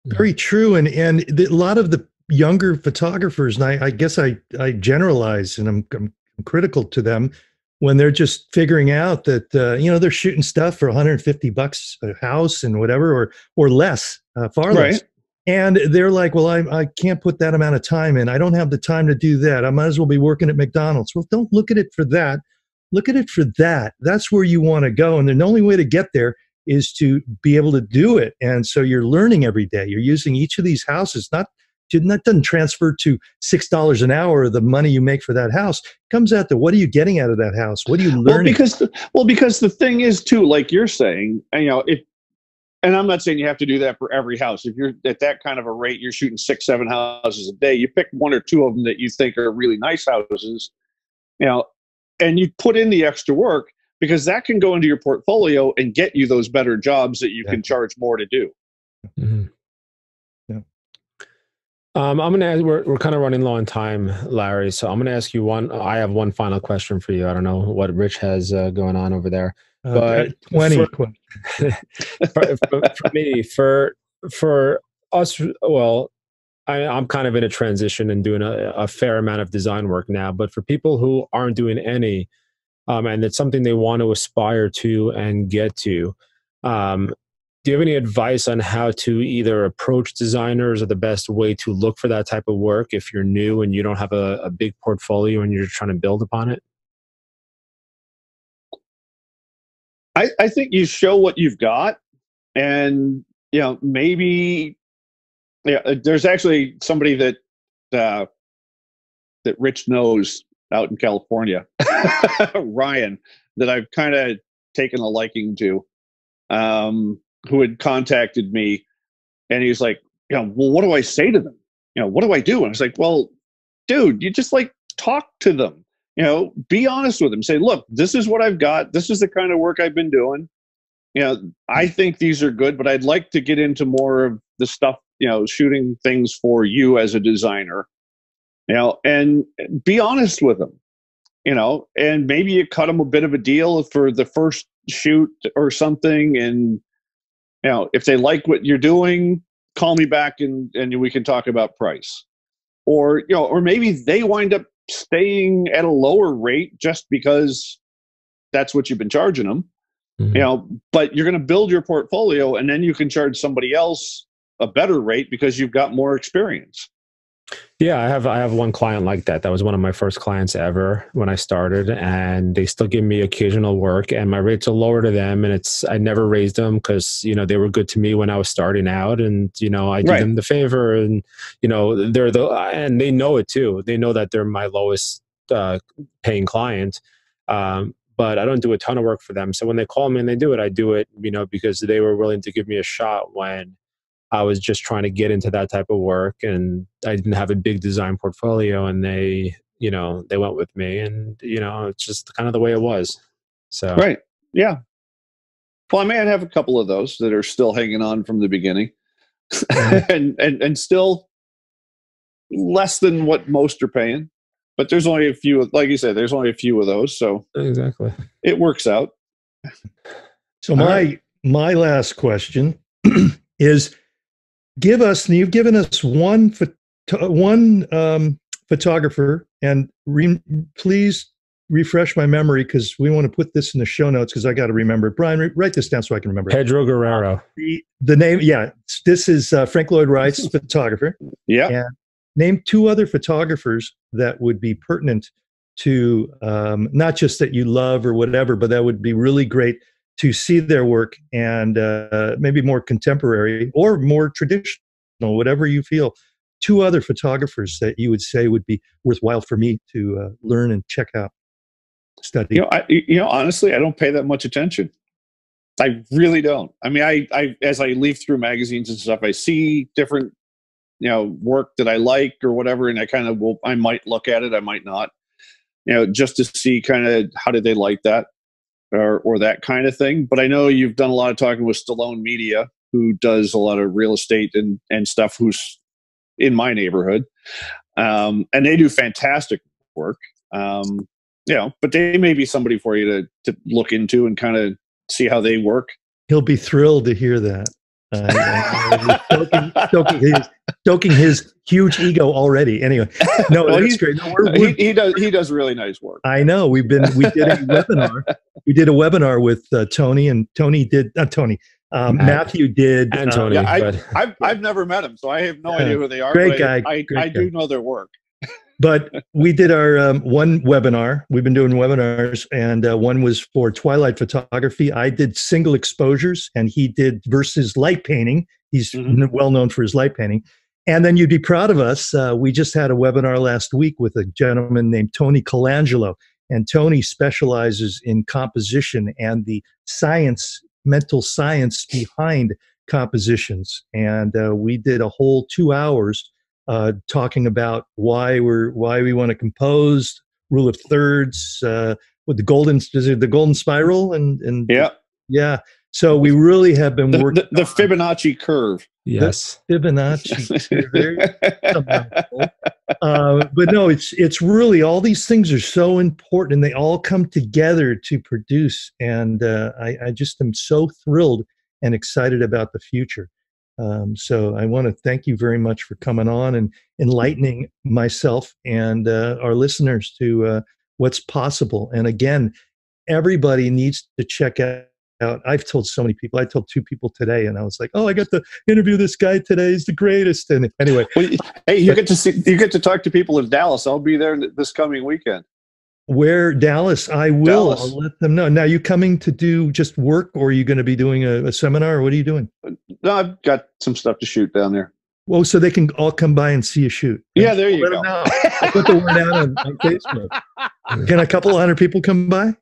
Very true. And a lot of the younger photographers, and I guess I generalize, and I'm critical to them when they're just figuring out that they're shooting stuff for $150 a house and whatever, or less, far less. And they're like, well, I can't put that amount of time in. I don't have the time to do that. I might as well be working at McDonald's. Well, don't look at it for that. Look at it for that. That's where you want to go. And the only way to get there is to be able to do it. And so you're learning every day. You're using each of these houses. That doesn't transfer to $6 an hour, the money you make for that house. It comes out to, what are you getting out of that house? What are you learning? Because the thing is too, like you're saying, and I'm not saying you have to do that for every house. If you're at that kind of a rate, you're shooting 6-7 houses a day. You pick one or two of them that you think are really nice houses, and you put in the extra work, because that can go into your portfolio and get you those better jobs that you can charge more to do. Mm-hmm. Yeah. I'm going to ask, we're kind of running low on time, Larry. So I'm going to ask you I have one final question for you. I don't know what Rich has going on over there, but 20 for me, for us, well, I'm kind of in a transition and doing a fair amount of design work now, but for people who aren't doing any, and it's something they want to aspire to and get to, do you have any advice on how to either approach designers, or the best way to look for that type of work if you're new and you don't have a big portfolio and you're trying to build upon it? I think you show what you've got, and maybe there's actually somebody that Rich knows out in California, Ryan, that I've kind of taken a liking to, who had contacted me, and he's like, well, what do I say to them? What do I do? And I was like, well, dude, you just talk to them. Be honest with them. Say, look, this is what I've got. This is the kind of work I've been doing. I think these are good, but I'd like to get into more of the stuff, shooting things for you as a designer, and be honest with them, and maybe you cut them a bit of a deal for the first shoot or something. And, if they like what you're doing, call me back and we can talk about price. Or, or maybe they wind up staying at a lower rate just because that's what you've been charging them, but you're going to build your portfolio, and then you can charge somebody else a better rate because you've got more experience. Yeah, I have one client like that. That was one of my first clients ever when I started, and they still give me occasional work, and my rates are lower to them. And I never raised them because, they were good to me when I was starting out, and, I do them the favor, and, and they know it too. They know that they're my lowest paying client. But I don't do a ton of work for them. So when they call me and they do it, I do it, because they were willing to give me a shot when I was just trying to get into that type of work, and I didn't have a big design portfolio, and they went with me, and it's just kind of the way it was. So Right. Yeah. Well, I may have a couple of those that are still hanging on from the beginning, and still less than what most are paying. But there's only a few, like you said, there's only a few of those, so exactly, it works out. So my last question is: you've given us one photographer, and please refresh my memory, because we want to put this in the show notes, because I got to remember. Brian, write this down so I can remember. Pedro Guerrero. The name, yeah. This is Frank Lloyd Wright's photographer. Yeah. And name two other photographers that would be pertinent to not just that you love or whatever, but that would be really great to see their work, and maybe more contemporary or more traditional, whatever you feel. Two other photographers that you would say would be worthwhile for me to learn and check out, study. Honestly, I don't pay that much attention. I really don't. I mean, I as I leaf through magazines and stuff, I see different, work that I like or whatever, and I might look at it, I might not, just to see kind of how did they like that, or that kind of thing. But I know you've done a lot of talking with Stallone Media, who does a lot of real estate and stuff, who's in my neighborhood, and they do fantastic work. But they may be somebody for you to look into and kind of see how they work. He'll be thrilled to hear that. Stoking his huge ego already. Anyway, no, well, that's great. No, he does really nice work. I know. We did a webinar. We did a webinar with Tony, and Tony did not Tony. Matthew did, and Tony. I've never met him, so I have no idea who they are. Great guy. I do know their work. But we did our one webinar. We've been doing webinars, and one was for twilight photography. I did single exposures, and he did versus light painting. He's well known for his light painting. And then you'd be proud of us. We just had a webinar last week with a gentleman named Tony Colangelo. And Tony specializes in composition and the mental science behind compositions. And we did a whole 2 hours talking about why we want to compose, rule of thirds, with the golden spiral, and yeah. So we really have been working the Fibonacci curve. Yes, the Fibonacci curve. But no, it's really, all these things are so important, and they all come together to produce. And I just am so thrilled and excited about the future. So I want to thank you very much for coming on and enlightening myself and our listeners to what's possible. And again, everybody needs to check out. I've told so many people. I told 2 people today, and I was like, "Oh, I got to interview this guy today. He's the greatest." And anyway, hey, you get to talk to people in Dallas. I'll be there this coming weekend. Where? Dallas? I will. Dallas. I'll let them know. Now, you coming to do just work, or are you going to be doing a seminar, or what are you doing? No, I've got some stuff to shoot down there. Well, so they can all come by and see you shoot. Yeah, there you go. I'll put the word out on Facebook. Can a couple 100 people come by?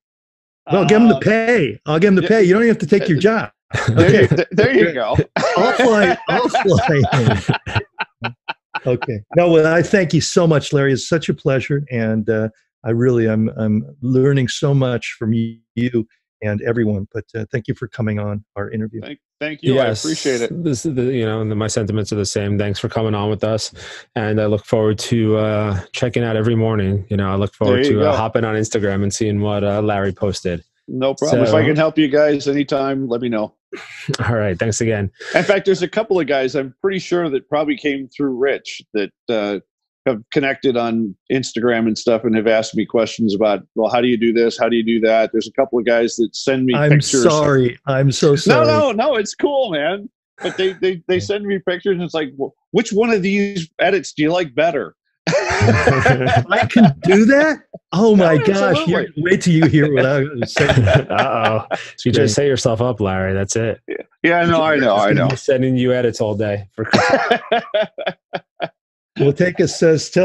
Well, give them the pay. I'll give them the pay. You don't even have to take your job. Okay. There you go. I'll fly in. Okay. No, well, I thank you so much, Larry. It's such a pleasure. And I'm learning so much from you and everyone. But thank you for coming on our interview. Thank you. Yes, I appreciate it. This is my sentiments are the same. Thanks for coming on with us, and I look forward to checking out every morning. I look forward to hopping on Instagram and seeing what Larry posted. No problem. If I can help you guys anytime, let me know. All right. Thanks again. In fact, there's a couple of guys I'm pretty sure that probably came through Rich that have connected on Instagram and stuff and have asked me questions about, well, how do you do this? How do you do that? There's a couple of guys that send me pictures. I'm so sorry. No, it's cool, man. But they send me pictures, and it's like, well, which one of these edits do you like better? I can do that? Oh my gosh. Wait till you hear what I was saying. Uh-oh. You just set yourself up, Larry. That's it. Yeah, I know. Sending you edits all day. Well, tell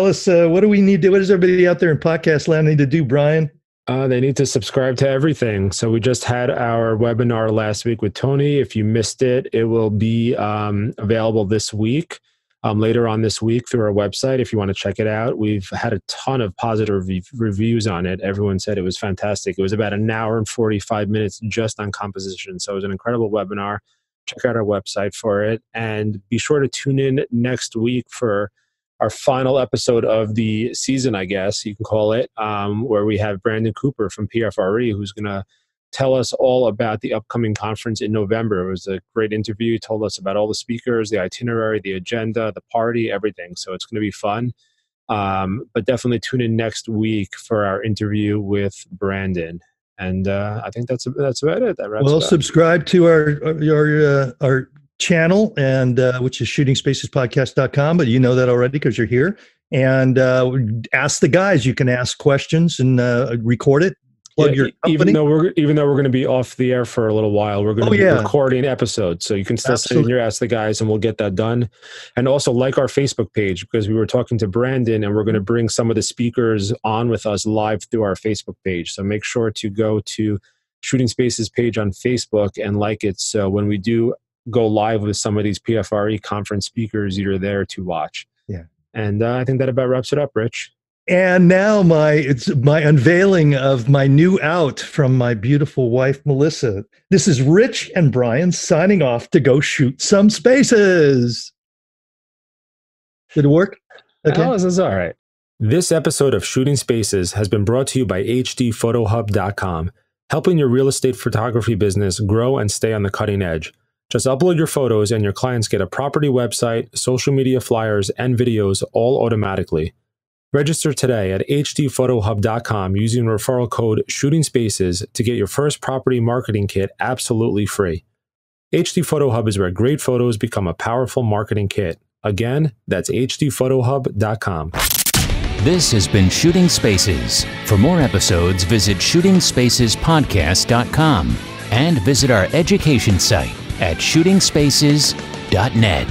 us, what do we need to, what does everybody out there in podcast land need to do, Brian? They need to subscribe to everything. So we just had our webinar last week with Tony. If you missed it, it will be available this week, later on this week through our website if you want to check it out. We've had a ton of positive reviews on it. Everyone said it was fantastic. It was about an hour and 45 minutes just on composition. So it was an incredible webinar. Check out our website for it. And be sure to tune in next week for our final episode of the season, I guess you can call it, where we have Brandon Cooper from PFRE, who's going to tell us all about the upcoming conference in November. It was a great interview. He told us about all the speakers, the itinerary, the agenda, the party, everything. So it's going to be fun. But definitely tune in next week for our interview with Brandon. And I think that's about it. That wraps it up. Subscribe to our channel, and which is shootingspacesspodcast.com, but you know that already because you're here. And ask the guys. You can ask questions and record it. Plug your company. Even though we're going to be off the air for a little while, we're going to be recording episodes, so you can still send in your Ask the Guys, and we'll get that done. And also like our Facebook page, because we were talking to Brandon, and we're going to bring some of the speakers on with us live through our Facebook page. So make sure to go to Shooting Spaces page on Facebook and like it, so when we do go live with some of these PFRE conference speakers, you're there to watch. Yeah. And I think that about wraps it up, Rich. And now it's my unveiling of my new out from my beautiful wife, Melissa. This is Rich and Brian signing off to go shoot some spaces. Did it work? Okay. Oh, this is all right. This episode of Shooting Spaces has been brought to you by hdphotohub.com, helping your real estate photography business grow and stay on the cutting edge. Just upload your photos and your clients get a property website, social media flyers, and videos all automatically. Register today at hdphotohub.com using referral code SHOOTINGSPACES to get your first property marketing kit absolutely free. HD Photo Hub is where great photos become a powerful marketing kit. Again, that's hdphotohub.com. This has been Shooting Spaces. For more episodes, visit shootingspacespodcast.com and visit our education site at shootingspaces.net.